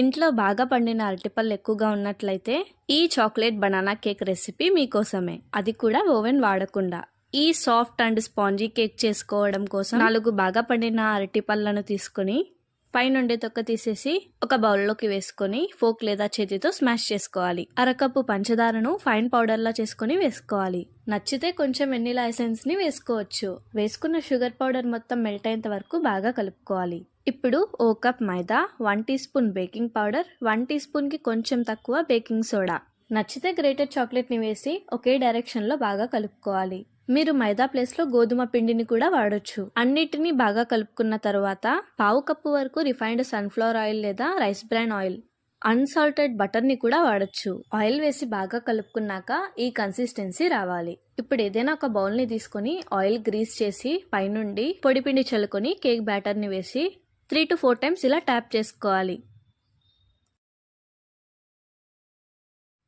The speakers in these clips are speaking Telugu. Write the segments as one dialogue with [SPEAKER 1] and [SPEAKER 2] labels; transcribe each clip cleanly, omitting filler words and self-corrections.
[SPEAKER 1] ఇంట్లో బాగా పండిన అరటిపళ్ళు ఎక్కువగా ఉన్నట్లయితే ఈ చాక్లెట్ బనానా కేక్ రెసిపీ మీకోసమే, అది కూడా ఓవెన్ వాడకుండా. ఈ సాఫ్ట్ అండ్ స్పాంజీ కేక్ చేసుకోవడం కోసం 4 బాగా పండిన అరటిపళ్ళను తీసుకుని పైనుండి తొక్క తీసేసి ఒక బౌల్లోకి వేసుకొని ఫోక్ లేదా చేతితో స్మాష్ చేసుకోవాలి. అరకప్పు పంచదారను ఫైన్ పౌడర్ లా చేసుకుని వేసుకోవాలి. నచ్చితే కొంచెం వెనిలా ఎసెన్స్ ని వేసుకోవచ్చు. వేసుకున్న షుగర్ పౌడర్ మొత్తం మెల్ట్ అయ్యేంత వరకు బాగా కలుపుకోవాలి. ఇప్పుడు ఓ cup maida, 1 tea spoon baking powder, 1 tea spoon కి కొంచెం తక్కువ బేకింగ్ సోడా, నచ్చితే గ్రేటెడ్ చాక్లెట్ ని వేసి ఒకే డైరెక్షన్ లో బాగా కలుపుకోవాలి. మీరు మైదా ప్లేస్ లో గోధుమ పిండిని కూడా వాడొచ్చు. అన్నిటినీ బాగా కలుపుకున్న తర్వాత పావు కప్పు వరకు రిఫైన్డ్ సన్ఫ్లవర్ ఆయిల్ లేదా rice bran oil, unsalted butter ని కూడా వాడొచ్చు. ఆయిల్ వేసి బాగా కలుపుకున్నాక ఈ కన్సిస్టెన్సీ రావాలి. ఇప్పుడు ఏదైనా ఒక బౌల్ ని తీసుకొని ఆయిల్ గ్రీస్ చేసి పైనుండి పొడిపిండి చల్లుకొని కేక్ బ్యాటర్ ని వేసి 3 to 4 టైమ్స్ ఇలా ట్యాప్ చేసుకోవాలి.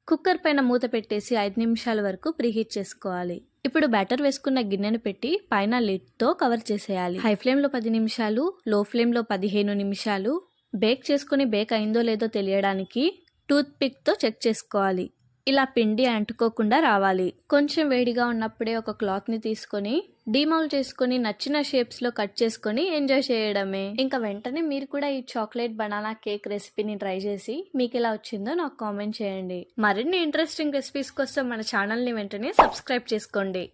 [SPEAKER 1] కుక్కర్ పైన మూత పెట్టేసి 5 నిమిషాల వరకు ప్రీహీట్ చేసుకోవాలి. ఇప్పుడు బ్యాటర్ వేసుకున్న గిన్నెను పెట్టి పైన లిడ్ తో కవర్ చేసేయాలి. హై ఫ్లేమ్ లో 10 నిమిషాలు, లో ఫ్లేమ్ లో 15 నిమిషాలు బేక్ చేసుకుని బేక్ అయిందో లేదో తెలియడానికి టూత్ పిక్ తో చెక్ చేసుకోవాలి. ఇలా పిండి అంటుకోకుండా రావాలి. కొంచెం వేడిగా ఉన్నప్పుడే ఒక క్లాత్ ని తీసుకొని డీమౌల్ చేసుకుని నచ్చిన షేప్స్ లో కట్ చేసుకుని ఎంజాయ్ చేయడమే. ఇంకా వెంటనే మీరు కూడా ఈ చాక్లెట్ బనానా కేక్ రెసిపీని ట్రై చేసి మీకు ఎలా వచ్చిందో నాకు కామెంట్ చేయండి. మరిన్ని ఇంట్రెస్టింగ్ రెసిపీస్ కోసం మన ఛానల్ ని వెంటనే సబ్స్క్రైబ్ చేసుకోండి.